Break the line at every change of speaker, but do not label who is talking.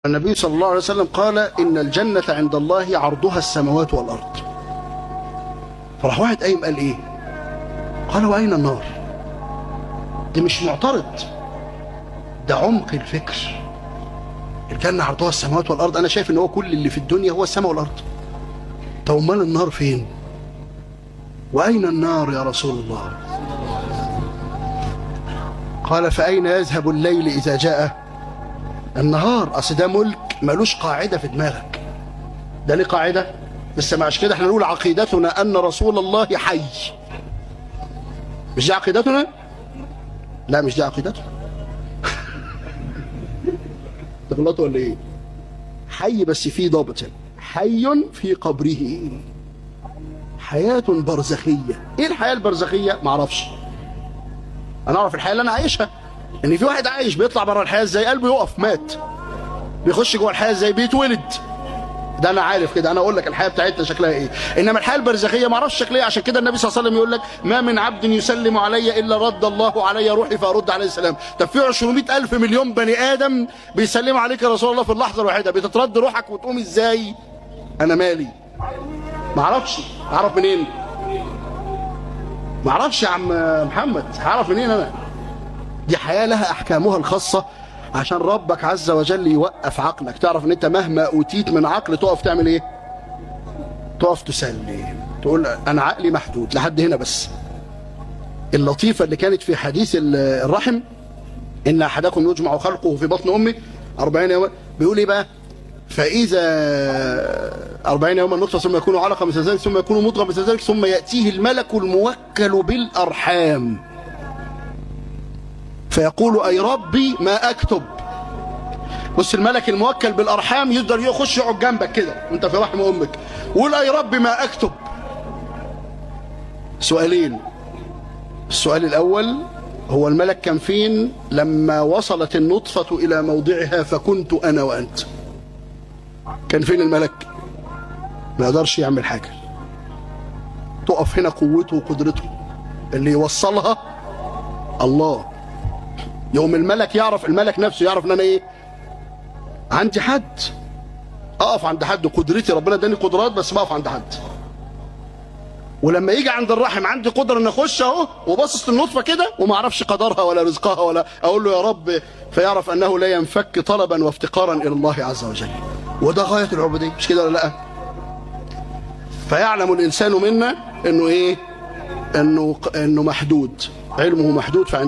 النبي صلى الله عليه وسلم قال إن الجنة عند الله عرضها السماوات والأرض. فراح واحد قايم قال إيه؟ قال وأين النار؟ ده مش معترض، ده عمق الفكر. الجنة عرضها السماوات والأرض، أنا شايف إن هو كل اللي في الدنيا هو السماء والأرض. طب أمال النار فين؟ وأين النار يا رسول الله؟ قال فأين يذهب الليل إذا جاء النهار؟ أصل ده ملك مالوش قاعدة في دماغك، ده ليه قاعدة؟ بس ما عشان كده احنا نقول عقيدتنا أن رسول الله حي. مش دي عقيدتنا؟ لا مش دي عقيدتنا. تغلطوا ولا ايه؟ حي بس في ضابط، حي في قبره، حياة برزخية. ايه الحياة البرزخية؟ معرفش. انا اعرف الحياة اللي انا عايشها، ان في واحد عايش بيطلع بره الحياة ازاي؟ قلبه يقف، مات. بيخش جوه الحياة ازاي؟ بيتولد. ده انا عارف كده، انا اقول لك الحياة بتاعتنا شكلها ايه. انما الحياة البرزخية معرفش شكلها. عشان كده النبي صلى الله عليه وسلم يقول لك ما من عبد يسلم علي الا رد الله علي روحي فارد عليه السلام. طب في 200,000 مليون بني ادم بيسلموا عليك يا رسول الله في اللحظة الواحدة، بتترد روحك وتقوم ازاي؟ انا مالي؟ معرفش. اعرف منين؟ معرفش يا عم محمد، هعرف منين انا؟ دي حياة لها احكامها الخاصة، عشان ربك عز وجل يوقف عقلك، تعرف ان انت مهما اوتيت من عقل تقف تعمل ايه؟ تقف تسلم، تقول انا عقلي محدود لحد هنا بس. اللطيفة اللي كانت في حديث الرحم، ان احدكم يجمع خلقه في بطن امه 40 يوما، بيقول ايه بقى؟ فاذا 40 يوما نطفة ثم يكون علقة مثل ذلك ثم يكون مضغة مثل ذلك ثم يأتيه الملك الموكل بالأرحام فيقول أي ربي ما أكتب. بص الملك الموكل بالأرحام يقدر يخش يقعد جنبك كده وانت في رحم أمك، وقول أي ربي ما أكتب. سؤالين. السؤال الأول، هو الملك كان فين لما وصلت النطفة إلى موضعها فكنت أنا وأنت؟ كان فين الملك؟ ما يقدرش يعمل حاجة. تقف هنا قوته وقدرته، اللي يوصلها الله. يوم الملك يعرف، الملك نفسه يعرف ان انا ايه؟ عندي حد، اقف عند حد. قدرتي ربنا اداني قدرات بس بقف عند حد. ولما يجي عند الرحم عندي قدره ان اخش اهو وباصص للنطفه كده وما اعرفش قدرها ولا رزقها ولا اقول له يا رب، فيعرف انه لا ينفك طلبا وافتقارا الى الله عز وجل. وده غايه العبوديه، مش كده ولا لا؟ فيعلم الانسان منا انه ايه؟ انه محدود، علمه محدود. فعند